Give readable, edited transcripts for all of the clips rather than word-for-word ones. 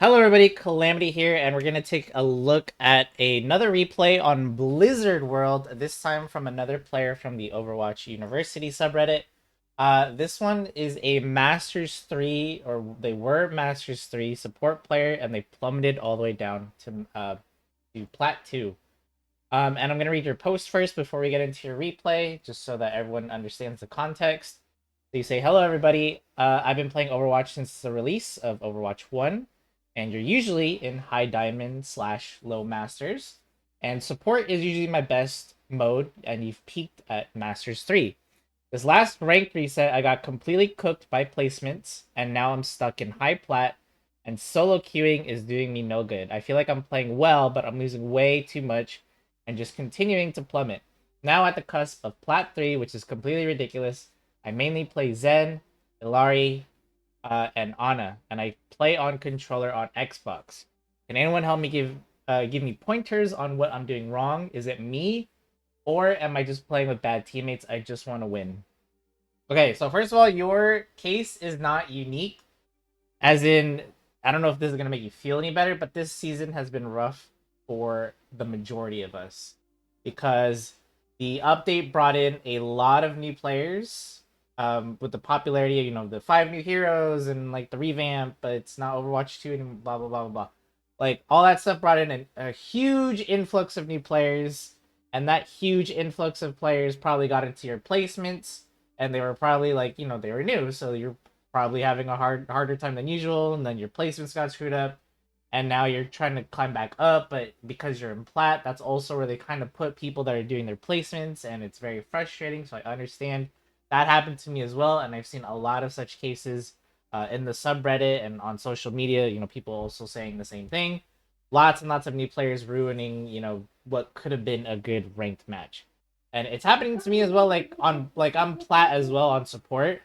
Hello everybody, Calamity here, and we're gonna take a look at another replay on Blizzard World, this time from another player from the Overwatch University subreddit. This one is a Masters 3, or they were Masters 3 support player, and they plummeted all the way down to Plat 2. And I'm gonna read your post first before we get into your replay, just so that everyone understands the context. So you say, hello everybody, I've been playing Overwatch since the release of Overwatch 1, and you're usually in high diamond / low masters, and support is usually my best mode, and you've peaked at Masters 3. This last rank reset, I got completely cooked by placements, and now I'm stuck in high plat, and solo queuing is doing me no good. I feel like I'm playing well, but I'm losing way too much, and just continuing to plummet. Now at the cusp of plat 3, which is completely ridiculous. I mainly play Zen, Illari, and Ana, and I play on controller on Xbox. Can anyone help me give me pointers on what I'm doing wrong? Is it me, or am I just playing with bad teammates? I just want to win. Okay, so first of all, your case is not unique. As in, I don't know if this is gonna make you feel any better, but this season has been rough for the majority of us because the update brought in a lot of new players with the popularity, the 5 new heroes and like the revamp, but it's not Overwatch 2 and blah blah blah blah blah. Like all that stuff brought in a huge influx of new players, and that huge influx of players probably got into your placements, and they were probably like, they were new, so you're probably having a harder time than usual, and then your placements got screwed up, and now you're trying to climb back up, but because you're in plat, that's also where they kind of put people that are doing their placements, and it's very frustrating. So I understand that happened to me as well, and I've seen a lot of such cases in the subreddit and on social media. People also saying the same thing. Lots and lots of new players ruining, what could have been a good ranked match, and it's happening to me as well. Like I'm plat as well on support,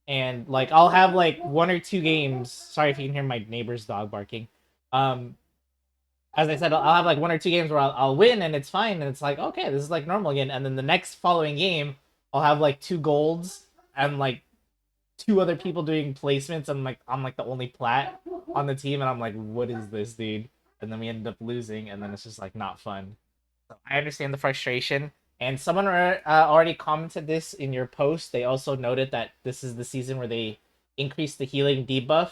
and like I'll have like 1 or 2 games. Sorry if you can hear my neighbor's dog barking. Um, as I said, I'll have like 1 or 2 games where I'll win and it's fine, and it's like, okay, this is like normal again. And then the next following game, I'll have like 2 golds and like 2 other people doing placements, and like I'm like the only plat on the team, and I'm like, what is this, dude? And then we end up losing, and then it's just like not fun. So I understand the frustration. And someone already commented this in your post. They also noted that this is the season where they increased the healing debuff.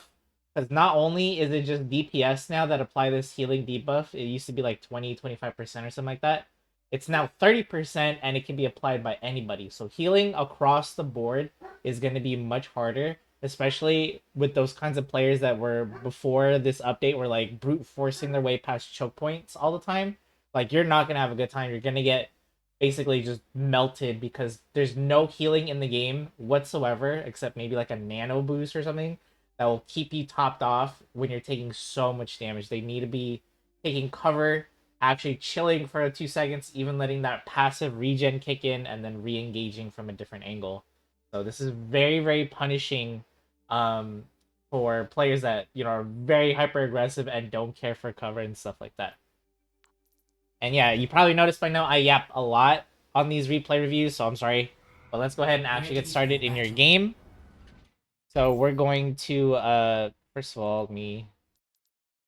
Because not only is it just DPS now that apply this healing debuff, it used to be like 20-25% or something like that. It's now 30%, and it can be applied by anybody. So healing across the board is going to be much harder, especially with those kinds of players that were before this update were like brute forcing their way past choke points all the time. Like, you're not going to have a good time. You're going to get basically just melted because there's no healing in the game whatsoever, except maybe like a nano boost or something that will keep you topped off when you're taking so much damage. They need to be taking cover, actually chilling for 2 seconds, even letting that passive regen kick in, and then re-engaging from a different angle. So this is very, very punishing for players that, are very hyper aggressive and don't care for cover and stuff like that. And yeah, you probably noticed by now I yap a lot on these replay reviews, so I'm sorry. But let's go ahead and actually get started in your game. So we're going to first of all, let me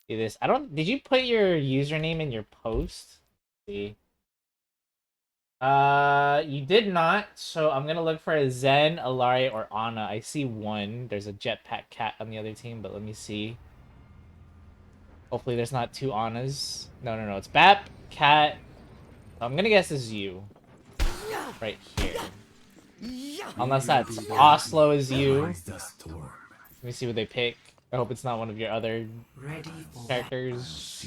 do this. Did you put your username in your post? Let's see. You did not, so I'm gonna look for a Zen, Illari, or Ana. I see one. There's a Jetpack Cat on the other team, but let me see. Hopefully there's not 2 Anas. No, no, no, it's Bap, Cat. I'm gonna guess it's you. Right here. Unless that's Oslo is you. Let me see what they pick. I hope it's not one of your other characters.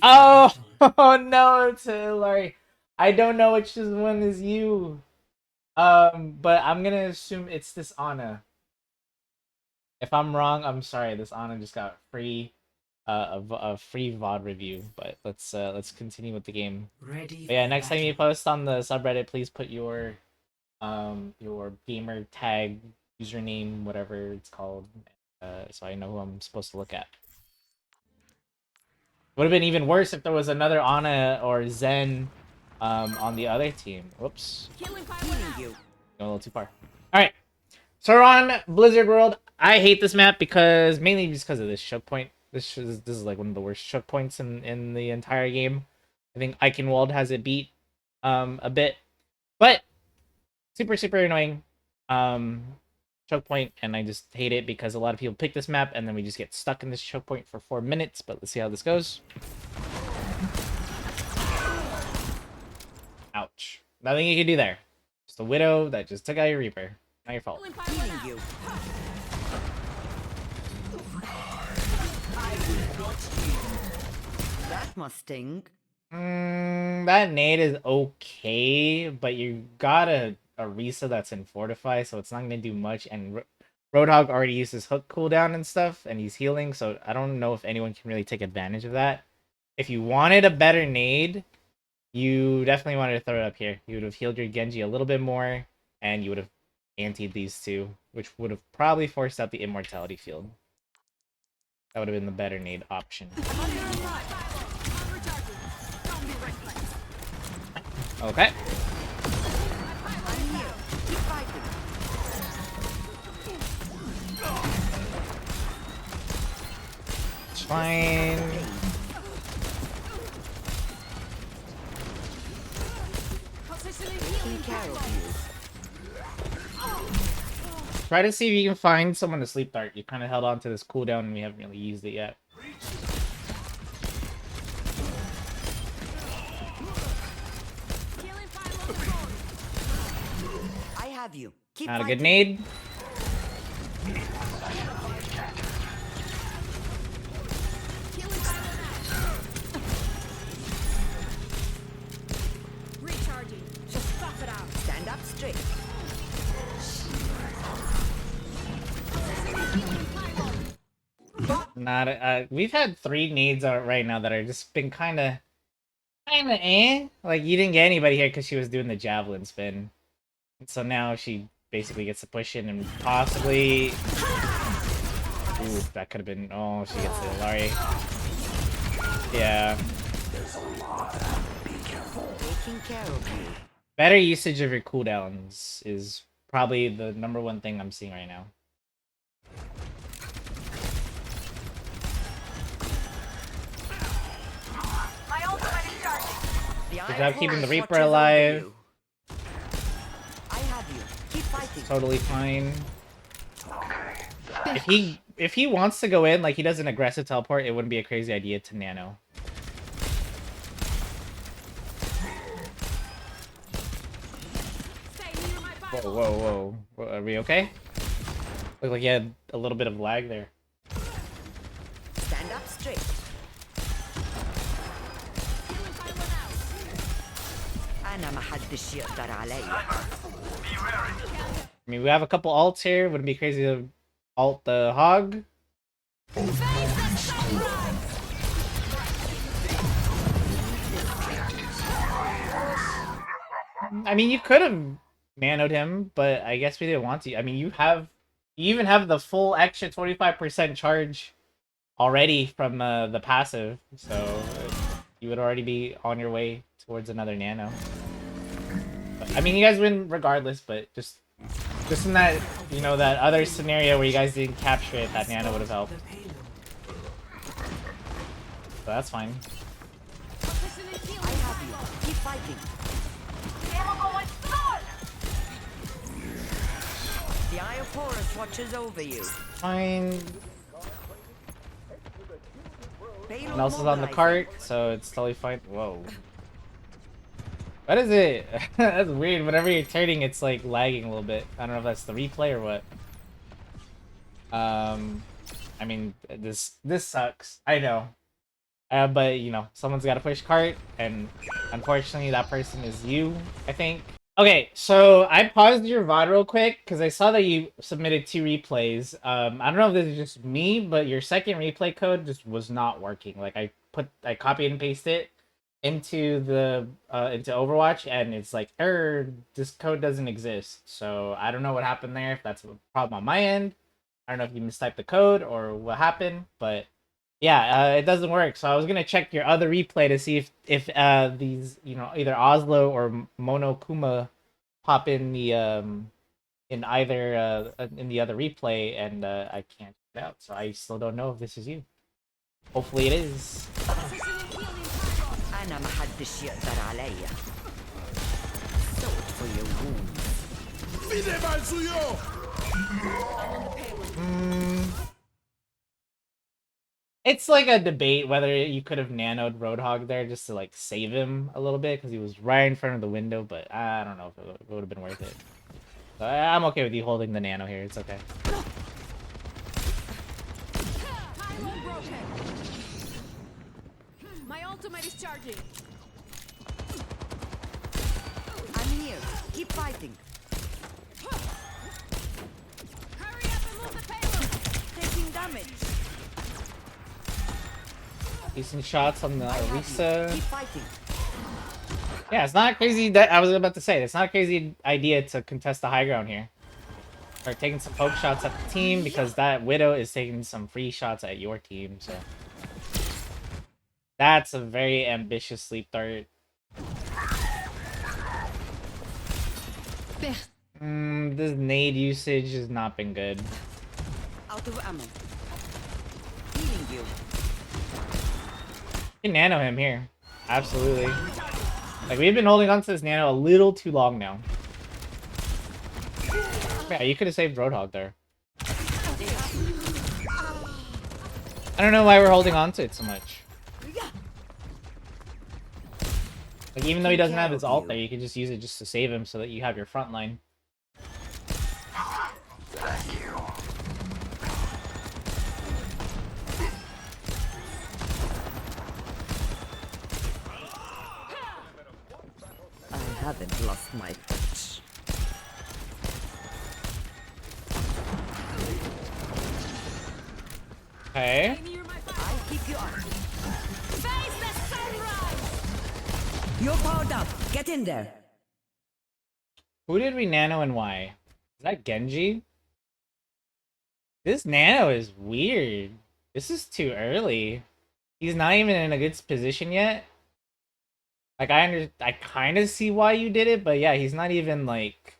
Oh, oh no, it's Hillary. I don't know which one is you. But I'm gonna assume it's this Ana. If I'm wrong, I'm sorry. This Ana just got free, a free VOD review. But let's continue with the game. But yeah, next time you post on the subreddit, please put your gamer tag, username, whatever it's called, so I know who I'm supposed to look at. Would have been even worse if there was another Ana or Zen on the other team. Whoops. Going a little too far. Alright. So we're on Blizzard World. I hate this map mainly just because of this choke point. This is like one of the worst choke points in the entire game. I think Eichenwald has it beat a bit, but super annoying choke point, and I just hate it because a lot of people pick this map and then we just get stuck in this choke point for 4 minutes. But let's see how this goes. Ouch. Nothing you can do there. Just a Widow that just took out your Reaper. Not your fault. That must sting. That nade is okay, but you got a Risa that's in Fortify, so it's not going to do much. And Roadhog already used his hook cooldown and stuff, and he's healing, so I don't know if anyone can really take advantage of that. If you wanted a better nade, you definitely wanted to throw it up here. You would have healed your Genji a little bit more, and you would have antied these two, which would have probably forced out the Immortality field. That would have been the better nade option. Okay. It's fine. Try to see if you can find someone to sleep dart. You kind of held on to this cooldown and we haven't really used it yet. I have you. Keep Not a fighting. good nade. Recharging. Just buff it out. Stand up straight. Not we've had 3 nades out right now that are just been kind of eh. Like you didn't get anybody here because she was doing the javelin spin, and so now she basically gets to push in and possibly. Ooh, that could have been. Oh, she gets the Ilari. Yeah. Taking care of you. Better usage of your cooldowns is probably the #1 thing I'm seeing right now. Good job keeping the Reaper alive. I have you. Keep fighting. Totally fine. If he wants to go in, like he does an aggressive teleport, it wouldn't be a crazy idea to nano. Whoa. Are we okay? Looked like he had a little bit of lag there. Stand up straight. أنا ما حدش يقدر علي. I mean, we have a couple ults here. Wouldn't be crazy to ult the hog. I mean, you could have nanoed him, but I guess we didn't want to. I mean, you even have the full extra 25% charge already from the passive, so you would already be on your way towards another nano. But, I mean, you guys win regardless, but just in that, you know, that other scenario where you guys didn't capture it, that nano would have helped. So that's fine. I have you. Keep fighting. The Eye of Horus watches over you. Fine. Payload And else is on the mobilizing. cart, so it's totally fine. Whoa. What is it? That's weird. Whenever you're turning, it's like lagging a little bit. I don't know if that's the replay or what. I mean, this sucks. I know. But you know, someone's got to push cart, and unfortunately, that person is you, I think. Okay, so I paused your VOD real quick because I saw that you submitted 2 replays. I don't know if this is just me, but your second replay code just was not working. Like I copied and pasted it into the into Overwatch, and it's like error. This code doesn't exist. So I don't know what happened there. If that's a problem on my end, I don't know if you mistyped the code or what happened, but yeah, it doesn't work. So I was gonna check your other replay to see if these, you know, either Oslo or Monokuma pop in the in either in the other replay, and I can't check it out. So I still don't know if this is you. Hopefully it is. Positioning healing pylon. أنا ما حدش يقدر عليا. Sort for your wounds. It's like a debate whether you could have nanoed Roadhog there just to like save him a little bit because he was right in front of the window, but I don't know if it would have been worth it. So I'm okay with you holding the nano here. It's okay. Pylon broken. My ultimate is charging. I'm here. Keep fighting. Hurry up and move the payload. Taking damage. Decent shots on the I have you. Orisa. Keep fighting. Yeah, it's not crazy. That I was about to say, it's not a crazy idea to contest the high ground here. Start taking some poke shots at the team because that Widow is taking some free shots at your team. So that's a very ambitious sleep dart. This nade usage has not been good. Out of ammo. Healing you. You can nano him here. Absolutely. Like, we've been holding on to this nano a little too long now. Yeah, you could have saved Roadhog there. I don't know why we're holding on to it so much. Like, even though he doesn't have his ult there, you can just use it just to save him so that you have your front line. I haven't lost my touch. Okay. Stay near my fire. I'll keep you up. Face the sunrise. You're powered up. Get in there. Who did we nano and why? Is that Genji? This nano is weird. This is too early. He's not even in a good position yet. Like, I kind of see why you did it, but yeah, he's not even like...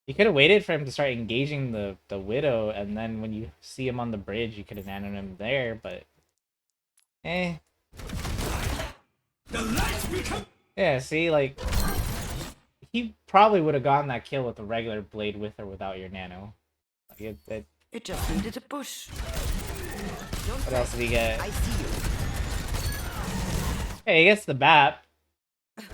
You could have waited for him to start engaging the Widow, and then when you see him on the bridge, you could have nanoed him there, but... Eh. Yeah, see, like... He probably would have gotten that kill with a regular blade with or without your nano. Like, It just needed a push. Don't what else did he get? I see you. Hey, he gets the BAP. The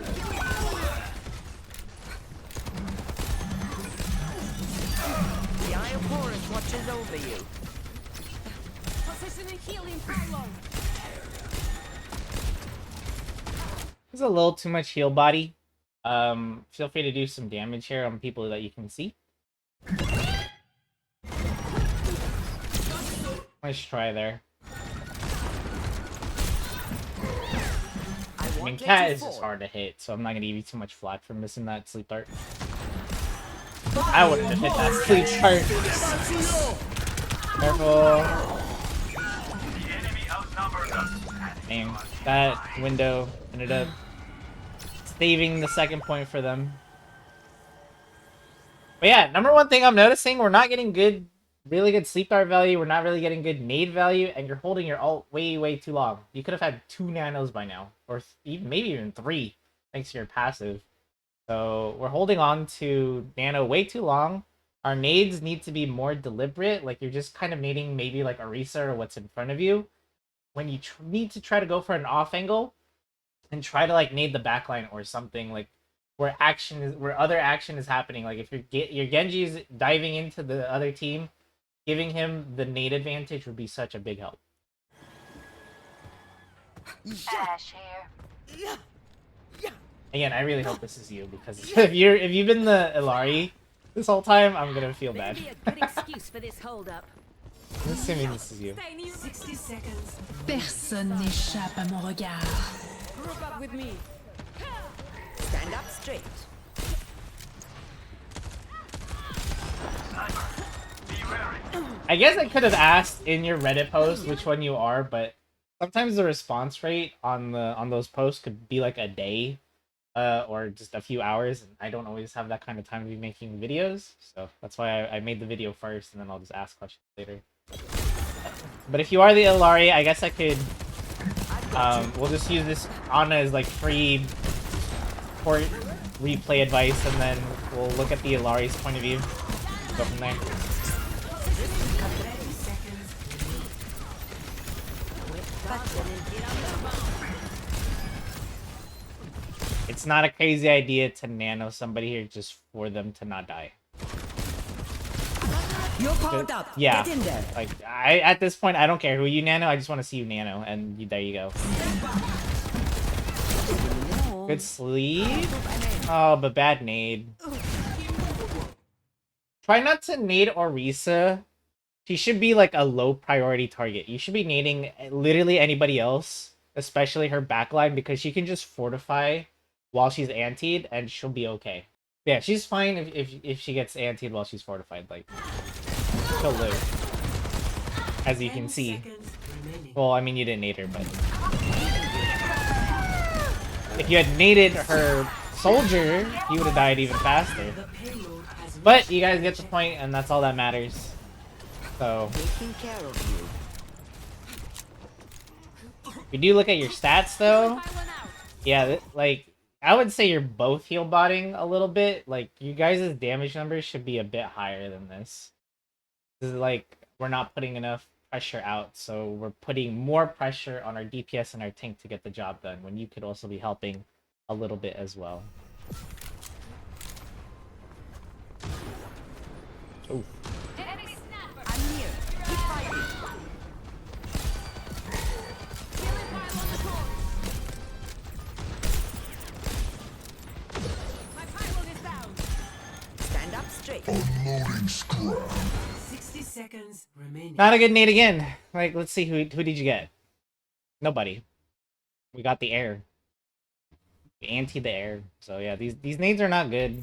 Eye of Horus watches over you. Positioning healing pylon. There's a little too much heal body. Feel free to do some damage here on people that you can see. Nice try there. I mean, Cat is just hard to hit, so I'm not gonna give you too much flack for missing that sleep dart. I wouldn't have hit that sleep dart. Careful. Dang, that window ended up saving the second point for them. But yeah, number one thing I'm noticing, we're not getting really good sleep dart value. We're not really getting good nade value, and you're holding your ult way too long. You could have had 2 nanos by now, or maybe even 3, thanks to your passive. So we're holding on to nano way too long. Our nades need to be more deliberate. Like, you're just kind of nading maybe like Orisa or what's in front of you. When you need to try to go for an off angle, and try to like nade the backline or something, like where other action is happening. Like if your Genji is diving into the other team, giving him the nade advantage would be such a big help. Ash here. Again, I really hope this is you, because if you've been the Illari this whole time, I'm gonna feel bad. Maybe a good excuse for this hold up. I'm assuming this is you. Stay near 60 seconds. Personne n'échappe à mon regard. Group up with me. Stand up straight. I guess I could have asked in your Reddit post which one you are, but sometimes the response rate on those posts could be like a day, or just a few hours, and I don't always have that kind of time to be making videos, so that's why I made the video first, and then I'll just ask questions later. But if you are the Illari, I guess I could We'll just use this Ana as like free port replay advice, and then we'll look at the Ilari's point of view. Go from there. 30 seconds. It's not a crazy idea to nano somebody here just for them to not die. You're powered up. Yeah. Get in there. Like, at this point, I don't care who you nano. I just want to see you nano, and there you go. Good sleep. Oh, but bad nade. Try not to nade Orisa. She should be like a low priority target. You should be nading literally anybody else, especially her backline, because she can just fortify while she's antied, and she'll be okay. Yeah, she's fine if she gets antied while she's fortified. Like, she'll live, as you can see. Well, I mean, you didn't nade her, but if you had naded her soldier, you would have died even faster. But you guys get the point, and that's all that matters. So, Taking care of you. if you do look at your stats, though, yeah, like, I would say you're both healbotting a little bit. Like, you guys' damage numbers should be a bit higher than this. This is like, we're not putting enough pressure out, so we're putting more pressure on our DPS and our tank to get the job done, when you could also be helping a little bit as well. Ooh. I'm here. Keep fighting. Stand up straight. 60 seconds remaining. Not a good nade again. Like, let's see, who did you get? Nobody. We got the air. We anti the air. So yeah, these nades are not good.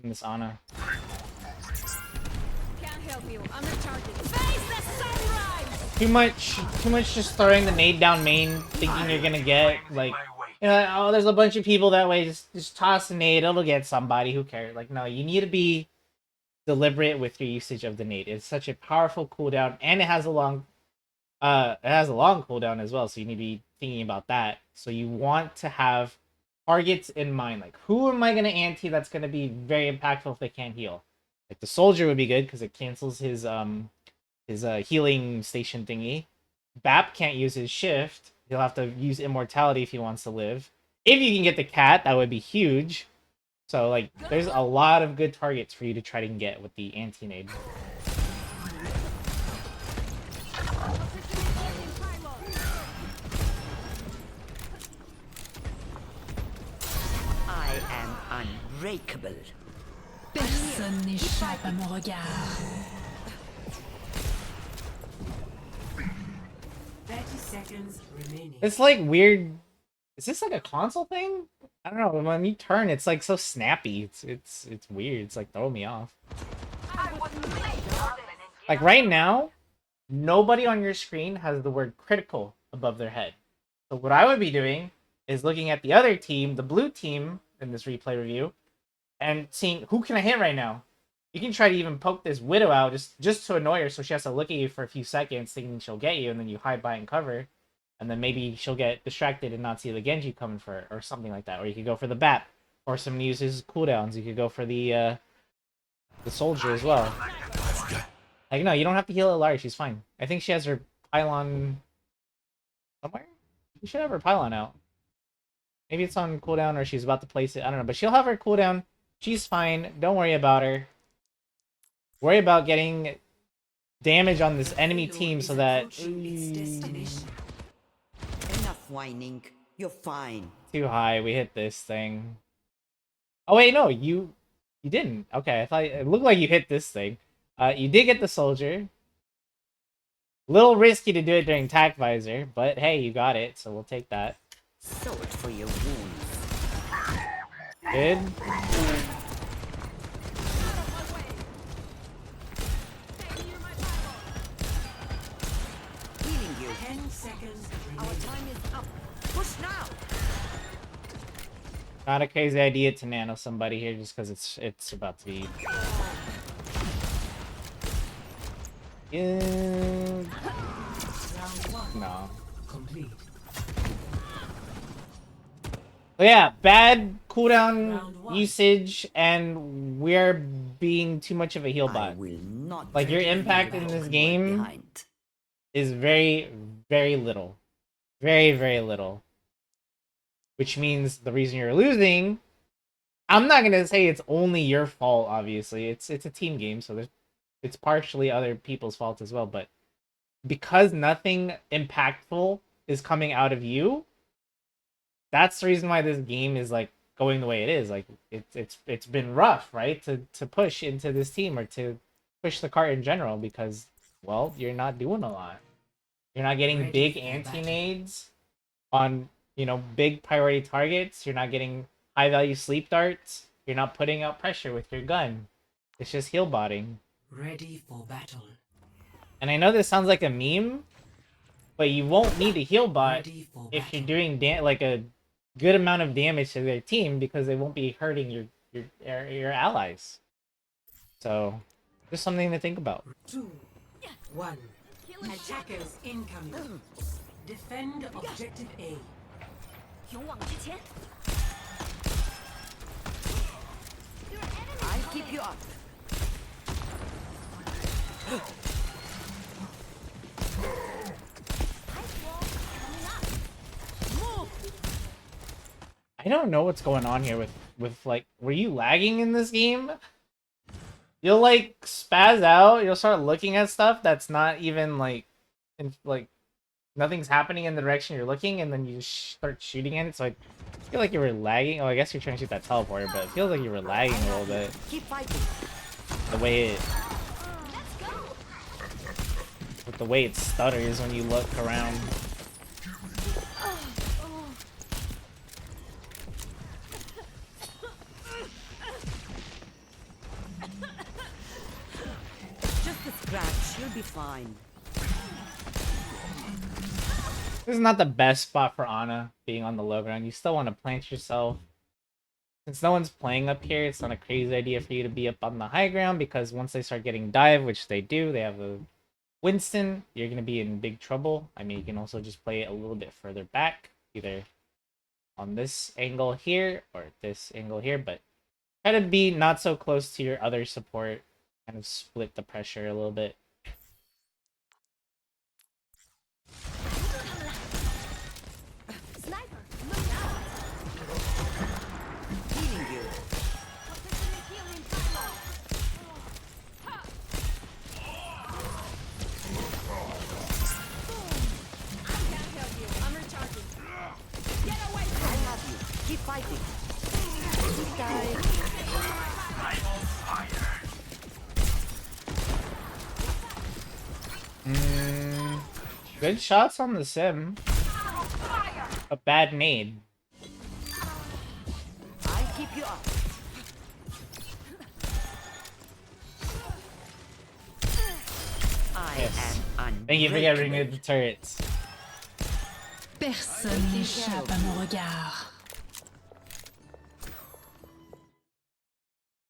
Miss Ana. Can't help you. I'm recharging. Face the sunrise! Too much just throwing the nade down main, thinking you're gonna get, like, you know, oh, there's a bunch of people that way, just toss a nade, it'll get somebody, who cares? Like, no, you need to be deliberate with your usage of the nade. It's such a powerful cooldown, and it has a long cooldown as well, so you need to be thinking about that. So you want to have targets in mind, like, who am I gonna anti that's gonna be very impactful if they can't heal? Like, the soldier would be good because it cancels his healing station thingy. Bap can't use his shift. He'll have to use immortality if he wants to live. If you can get the cat, that would be huge. So, like, there's a lot of good targets for you to try to get with the anti-nade. I am unbreakable. Personne n'échappe à mon regard. 30 seconds remaining. It's like weird. Is this like a console thing? I don't know. When you turn, it's like so snappy. It's weird. It's like throwing me off. Like right now, nobody on your screen has the word critical above their head. So what I would be doing is looking at the other team, the blue team, in this replay review, and seeing who can I hit right now. You can try to even poke this Widow out just to annoy her, so she has to look at you for a few seconds thinking she'll get you, and then you hide by and cover, and then maybe she'll get distracted and not see the Genji coming for her, or something like that. Or you could go for the Bat, or someone uses cooldowns. You could go for the soldier as well. Like, no, you don't have to heal Ilari, she's fine. I think she has her pylon somewhere? You should have her pylon out. Maybe it's on cooldown or she's about to place it. I don't know, but she'll have her cooldown. She's fine. Don't worry about her. Worry about getting damage on this enemy team so that... Enough whining. You're fine. Too high. We hit this thing. Oh, wait, no. You didn't. Okay, I thought it looked like you hit this thing. You did get the soldier. Little risky to do it during tac visor, but hey, you got it, so we'll take that. Sword for your wounds. Good. Healing you. 10 seconds Our remaining. time is up. Push now. Not a crazy idea to nano somebody here just because it's about to be... Yeah. No. complete. But yeah, bad cooldown Round one. usage, and we're being too much of a heal I bot. will not Like, your leave impact in anyone this game behind. is very, very little. Very, very little. Which means the reason you're losing, I'm not gonna say it's only your fault, obviously. It's a team game, so it's partially other people's fault as well, but because nothing impactful is coming out of you, that's the reason why this game is like going the way it is. Like it's been rough, right? To push into this team or to push the cart in general because, well, you're not doing a lot. You're not getting Ready big for anti-nades on, big priority targets. You're not getting high value sleep darts. You're not putting out pressure with your gun. It's just heal botting. Ready for battle. And I know this sounds like a meme, but you won't need a heal bot Ready for if you're battle. doing like a good amount of damage to their team because they won't be hurting your allies. So, just something to think about. 2, 1. Attackers incoming. Defend objective A. 勇往直前。 I'll keep you up. I don't know what's going on here with like, were you lagging in this game? You'll like spaz out, you'll start looking at stuff that's not even like nothing's happening in the direction you're looking, and then you start shooting at it. So I feel like you were lagging. Oh, I guess you're trying to shoot that teleporter, but it feels like you were lagging a little bit. Keep fighting. The way it stutters when you look around. Just a scratch. You'll be fine. This is not the best spot for Ana, being on the low ground. You still want to plant yourself. Since no one's playing up here, it's not a crazy idea for you to be up on the high ground, because once they start getting dive, which they do, they have a Winston, you're going to be in big trouble. I mean, you can also just play it a little bit further back, either on this angle here or this angle here, but try to be not so close to your other support, kind of split the pressure a little bit. Sniper, look out! Healing you. Officially healing time. I can't help you. I'm recharging. Get away I from me! have you. Keep fighting. Keep dying. Good shots on the sim. A bad nade. I'll keep you up. I Yes. am Thank you for getting rid of the turrets. Personne n'échappe à mon regard.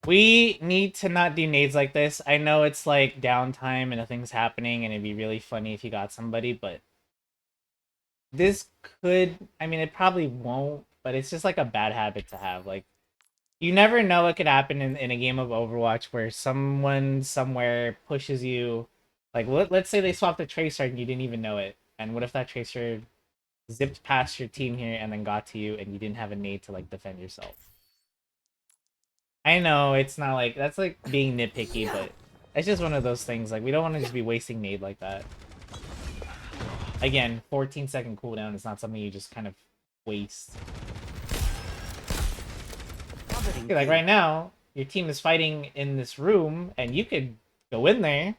We need to not do nades like this. I know it's like downtime and nothing's happening, and it'd be really funny if you got somebody, but this could, I mean, it probably won't, but it's just like a bad habit to have. Like, you never know what could happen in a game of Overwatch where someone somewhere pushes you. Like, let's say they swapped a tracer and you didn't even know it. And what if that tracer zipped past your team here and then got to you and you didn't have a nade to like defend yourself? I know it's not like, that's like being nitpicky, but it's just one of those things. Like, we don't want to just be wasting nade like that. Again, 14-second cooldown is not something you just kind of waste. Okay, like right now, your team is fighting in this room, and you could go in there,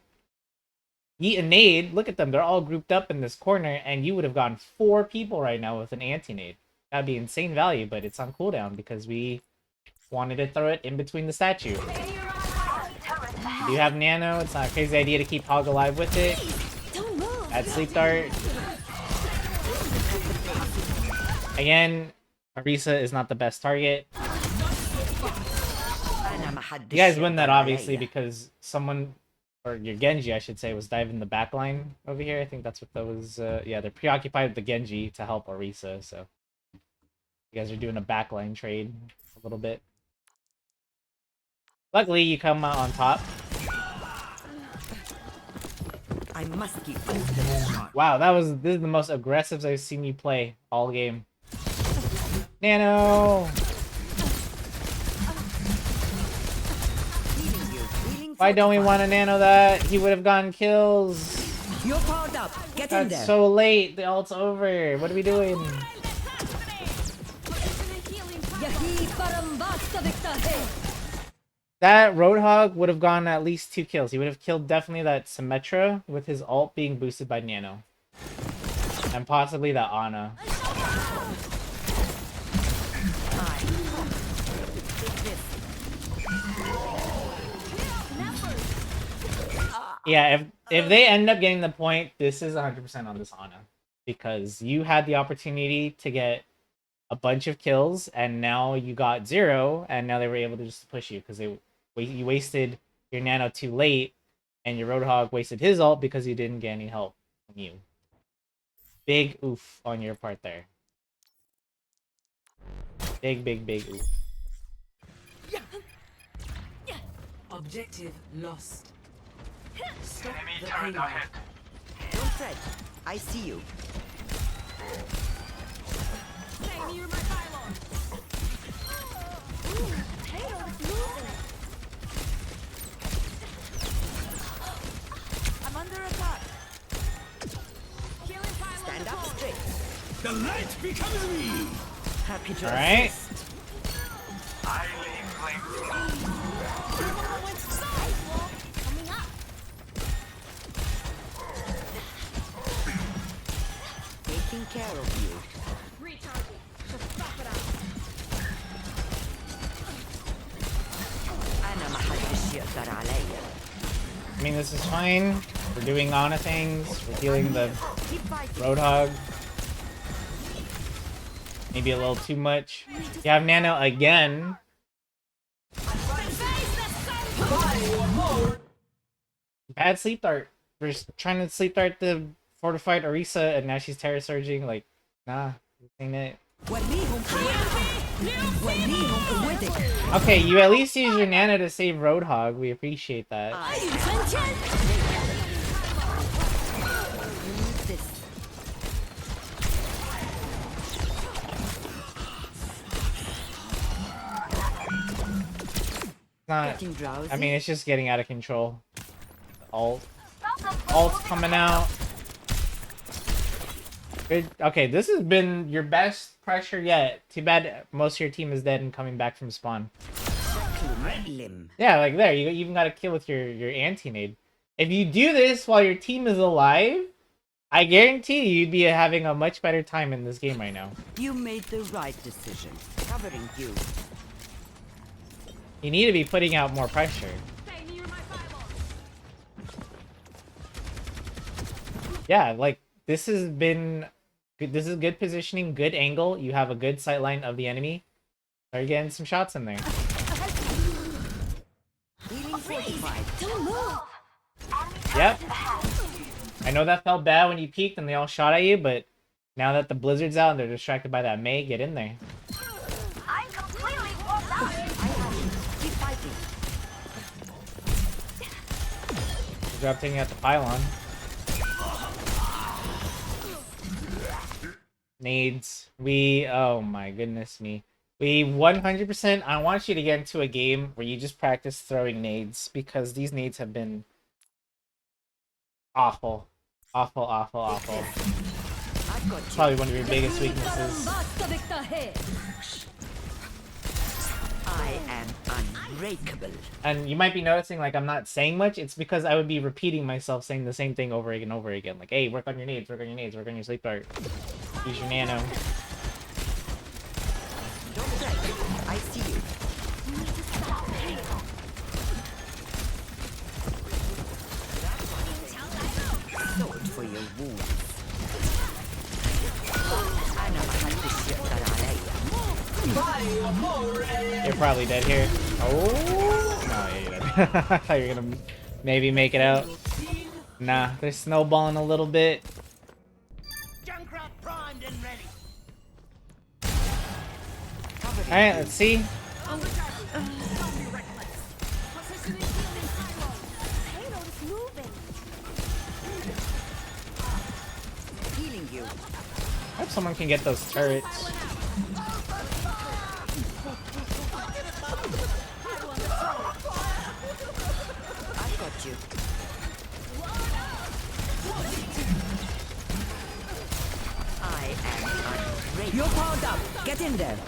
yeet a nade, look at them, they're all grouped up in this corner, and you would have gotten 4 people right now with an anti-nade. That'd be insane value, but it's on cooldown because we wanted to throw it in between the statue. You have nano, it's not a crazy idea to keep Hog alive with it. Add sleep dart. Again, Marisa is not the best target. You guys win that obviously because someone or your Genji, I should say, was diving the back line over here. I think that's what that was. Yeah, they're preoccupied with the Genji to help Orisa, so you guys are doing a backline trade a little bit. Luckily, you come out on top. I must keep my skills sharp. Wow, this is the most aggressive I've seen you play all game. Nano! Healing you. Healing Why don't we fortified. want to nano that? He would have gotten kills. You're powered up. Get in That's there. so late. The ult's over. What are we doing? That Roadhog would have gotten at least 2 kills. He would have killed definitely that Symmetra with his ult being boosted by Nano. And possibly that Ana. Yeah, if they end up getting the point, this is 100% on this Ana. Because you had the opportunity to get a bunch of kills, and now you got 0, and now they were able to just push you, because you wasted your Nano too late, and your Roadhog wasted his ult because you didn't get any help from you. Big oof on your part there. Big, big, big oof. Objective lost. Stop Enemy the turret payload. ahead. Don't fret. I see you. Stay near my pylon. Payload's moving. I'm under attack. Killing pylon. Stand up straight. The light becomes me! Happy to Alright. assist. I leave flamethrower. Coming up. Taking care of you. Recharging. Just stop it out. أنا ما حدش يقدر عليا. I mean, this is fine. We're doing Ana things. We're healing the Keep fighting. Roadhog. Maybe a little too much. You have Nano again. Bad sleep dart. We're just trying to sleep dart the fortified Orisa, and now she's terror surging. Like, nah, this ain't it. وريهم وريهم قوتك. Okay, you at least use your Nano to save Roadhog. We appreciate that. Need this. It's not. Getting drowsy. I mean, it's just getting out of control. Ult's coming out. Good. Okay, this has been your best pressure yet. Too bad most of your team is dead and coming back from spawn. مؤلم. Yeah, like there, you even got a kill with your anti-nade. If you do this while your team is alive, I guarantee you'd be having a much better time in this game right now. You made the right decision. Covering you. You need to be putting out more pressure. Stay near my pylon. Yeah, like this has been good. This is good positioning, good angle. You have a good sight line of the enemy. Start getting some shots in there. Healing fortified. Don't move. Yep. I know that felt bad when you peeked and they all shot at you, but now that the blizzard's out and they're distracted by that Mei, get in there. I'm completely walled out. Keep fighting. Good job taking out the pylon. Nades. Oh my goodness me. We 100%, I want you to get into a game where you just practice throwing nades, because these nades have been awful. Awful, awful, awful. I've got you. Probably one of your biggest weaknesses. I am unbreakable. And you might be noticing, like, I'm not saying much. It's because I would be repeating myself, saying the same thing over and over again. Like, hey, work on your nades, work on your nades, work on your sleep dart. Use your Nano. Don't fret. I see you. Sword for your wounds. أنا ما حدش يقدر عليا. You're probably dead here. Oh! No, yeah, you're dead. I thought you were gonna Maybe make it out. Nah, they're snowballing a little bit. Junkrat primed and ready. Alright, let's see. Payload is moving. Healing you. I hope someone can get those turrets. I've got you. I am unbreakable. You're powered up. Get in there.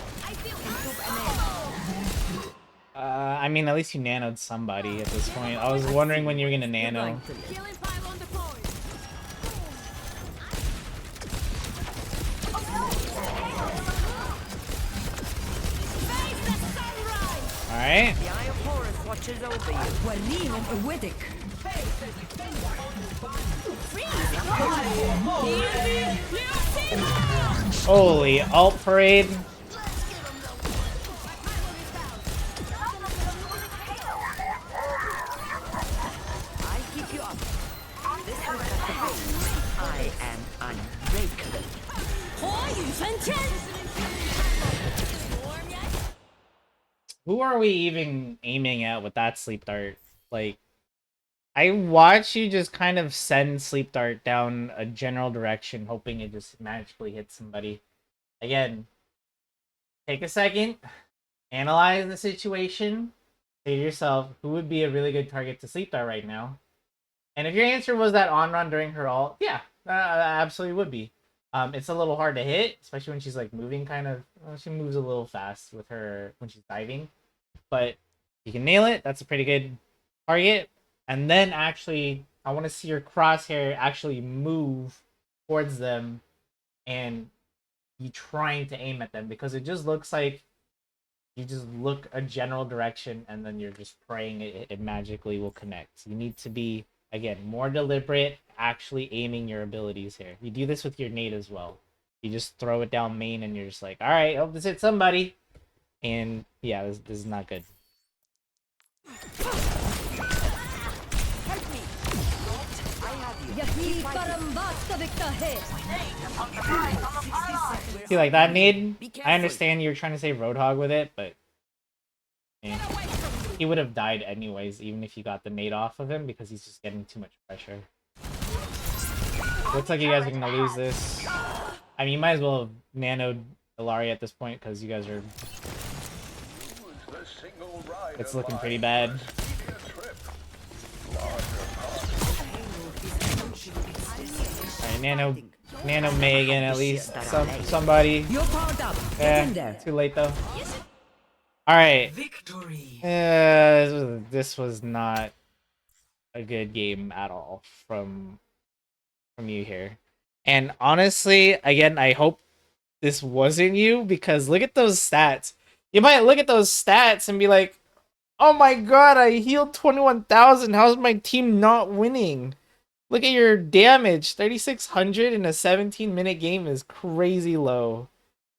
I mean, at least you nanoed somebody at this point. I was wondering when you were gonna nano. Killing pile on the point. Face the sunrise. Alright. The Eye of Horus watches over you. Walim and Awedic. Holy alt parade. I keep you up. This is the pain. I am unbreakable. Who are we even aiming at with that sleep dart? Like, I watch you just kind of send sleep dart down a general direction, hoping it just magically hits somebody. Again, take a second, analyze the situation, say to yourself, who would be a really good target to sleep dart right now? And if your answer was that on run during her ult, yeah, absolutely would be. It's a little hard to hit, especially when she's like moving kind of. Well, she moves a little fast with her when she's diving, but you can nail it. That's a pretty good target. And then actually, I want to see your crosshair actually move towards them, and you trying to aim at them, because it just looks like you just look a general direction and then you're just praying it magically will connect. You need to be, again, more deliberate, actually aiming your abilities here. You do this with your nade as well. You just throw it down main and you're just like, all right, hope this hits somebody. And yeah, this is not good. See, like that nade, I understand you're trying to say Roadhog with it, but he would have died anyways, even if you got the nade off of him, because he's just getting too much pressure. Looks like you guys are gonna lose this. I mean, you might as well have nanoed Ilaria at this point, because you guys are... It's looking pretty bad. Alright, nano Megan at least. Somebody. Yeah, too late though. Alright. This was not a good game at all from you here. And honestly, again, I hope this wasn't you, because look at those stats. You might look at those stats and be like, oh my god, I healed 21,000. How's my team not winning? Look at your damage. 3,600 in a 17-minute game is crazy low.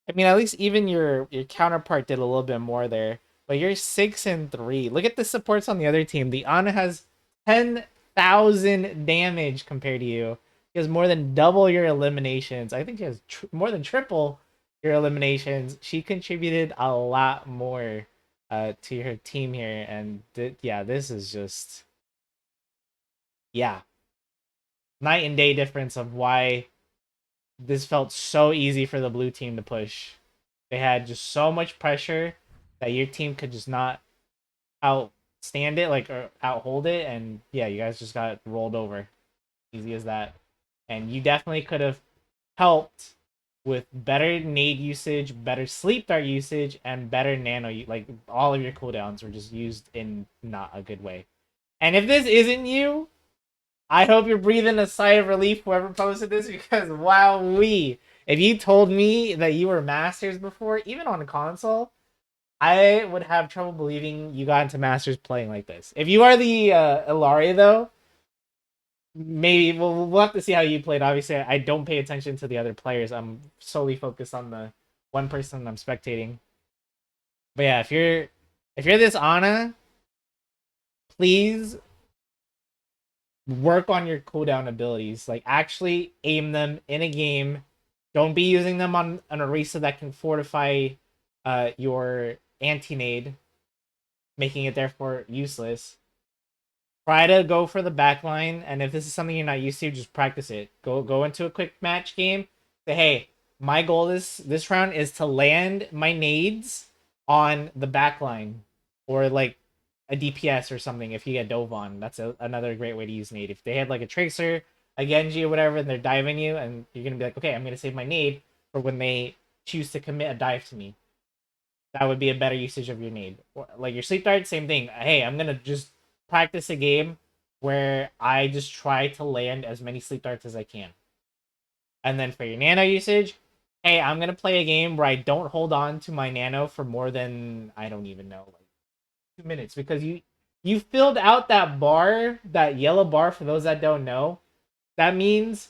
I mean, at least even your counterpart did a little bit more there. But you're 6 and 3. Look at the supports on the other team. The Ana has 10,000 damage compared to you. She has more than double your eliminations. I think she has more than triple your eliminations. She contributed a lot more to her team here. And yeah, this is just... Yeah. Night and day difference of why this felt so easy for the blue team to push. They had just so much pressure that your team could just not outstand it, like, or outhold it, and yeah, you guys just got rolled over. Easy as that. And you definitely could have helped with better nade usage, better sleep dart usage, and better nano. Like, all of your cooldowns were just used in not a good way. And if this isn't you, I hope you're breathing a sigh of relief, whoever posted this, because wowee. If you told me that you were Masters before, even on a console, I would have trouble believing you got into Masters playing like this. If you are the Ilaria, though, maybe we'll have to see how you played. Obviously, I don't pay attention to the other players. I'm solely focused on the one person I'm spectating. But yeah, if you're this Ana, please work on your cooldown abilities. Like actually aim them in a game. Don't be using them on an Orisa that can fortify your anti-nade, making it therefore useless. Try to go for the backline, and if this is something you're not used to, just practice it. Go into a quick match game. Say, hey, my goal this round is to land my nades on the backline, or like a DPS or something. If you get dove on, that's another great way to use nade. If they had like a tracer, a Genji, or whatever, and they're diving you, and you're gonna be like, okay, I'm gonna save my nade for when they choose to commit a dive to me. That would be a better usage of your nade. Like your sleep dart, same thing. Hey, I'm gonna just practice a game where I just try to land as many sleep darts as I can. And then for your nano usage, hey, I'm gonna play a game where I don't hold on to my nano for more than, I don't even know, like 2 minutes, because you filled out that bar, that yellow bar. For those that don't know, that means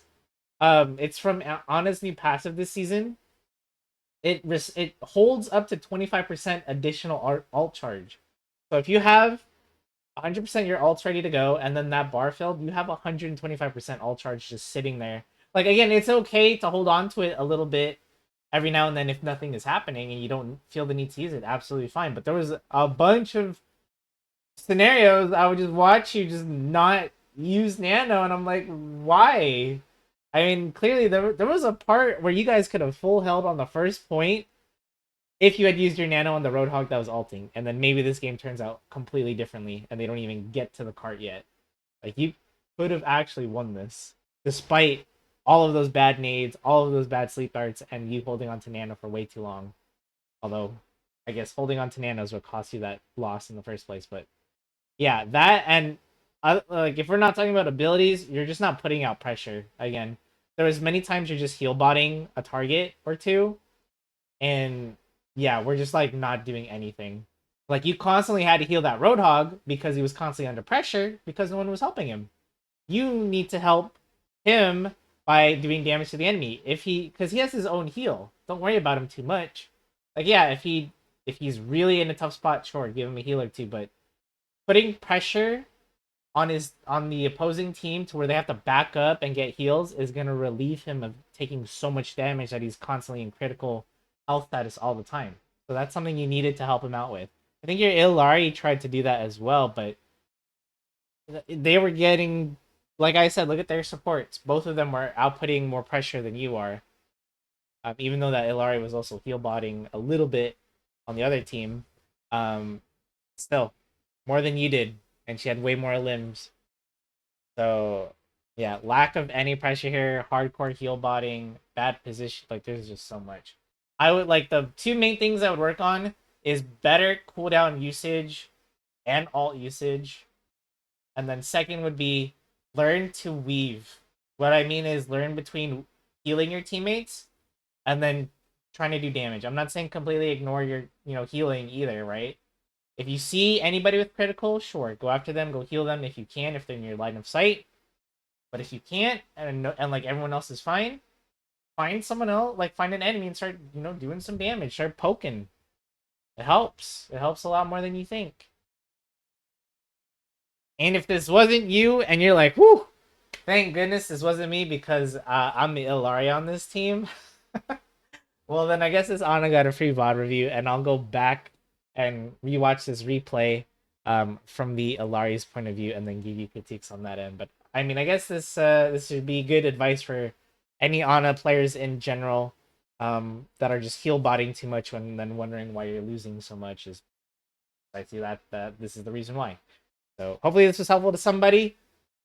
it's from Ana's new passive this season. It holds up to 25% additional alt charge. So if you have 100% your ult's ready to go, and then that bar filled, you have 125% alt charge just sitting there. Like, again, it's okay to hold on to it a little bit every now and then if nothing is happening and you don't feel the need to use it. Absolutely fine. But there was a bunch of scenarios I would just watch you just not use nano, and I'm like, why? I mean, clearly there was a part where you guys could have full held on the first point if you had used your nano on the Roadhog that was alting, and then maybe this game turns out completely differently, and they don't even get to the cart yet. Like, you could have actually won this, despite all of those bad nades, all of those bad sleep darts, and you holding on to nano for way too long. Although, I guess holding on to nano is what cost you that loss in the first place. But yeah, that, and like, if we're not talking about abilities, you're just not putting out pressure. Again, there was many times you're just heal botting a target or two, and yeah, we're just like not doing anything. Like, you constantly had to heal that Roadhog because he was constantly under pressure because no one was helping him. You need to help him by doing damage to the enemy. Because he has his own heal. Don't worry about him too much. Like, yeah, if he's really in a tough spot, sure, give him a heal or two. But putting pressure on the opposing team to where they have to back up and get heals is gonna relieve him of taking so much damage that he's constantly in critical health status all the time. So that's something you needed to help him out with. I think your Illari tried to do that as well, but they were getting, like I said, look at their supports. Both of them were outputting more pressure than you are. Even though that Illari was also heal botting a little bit on the other team, still more than you did, and she had way more limbs. So yeah, lack of any pressure here, hardcore heal botting, bad position. Like, there's just so much. I would like, the two main things I would work on is better cooldown usage and alt usage. And then second would be learn to weave. What I mean is learn between healing your teammates and then trying to do damage. I'm not saying completely ignore your, healing either, right? If you see anybody with critical, sure, go after them, go heal them if you can, if they're in your line of sight. But if you can't, and like everyone else is fine, find someone else, like find an enemy and start, doing some damage. Start poking. It helps. It helps a lot more than you think. And if this wasn't you, and you're like, whew, thank goodness this wasn't me because I'm the Illari on this team. Well, then I guess this Ana got a free VOD review, and I'll go back and rewatch this replay from the Illari's point of view, and then give you critiques on that end. But I mean, I guess this should be good advice for any Ana players in general that are just heal botting too much and then wondering why you're losing so much. Is I see that this is the reason why. So hopefully this was helpful to somebody.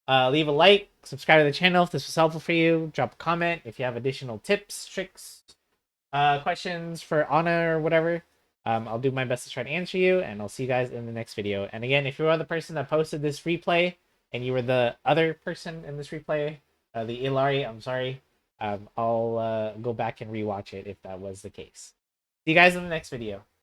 Leave a like, subscribe to the channel if this was helpful for you. Drop a comment if you have additional tips, tricks, questions for Ana or whatever. I'll do my best to try to answer you, and I'll see you guys in the next video. And again, if you are the person that posted this replay, and you were the other person in this replay, the Illari, I'm sorry. I'll go back and rewatch it if that was the case. See you guys in the next video.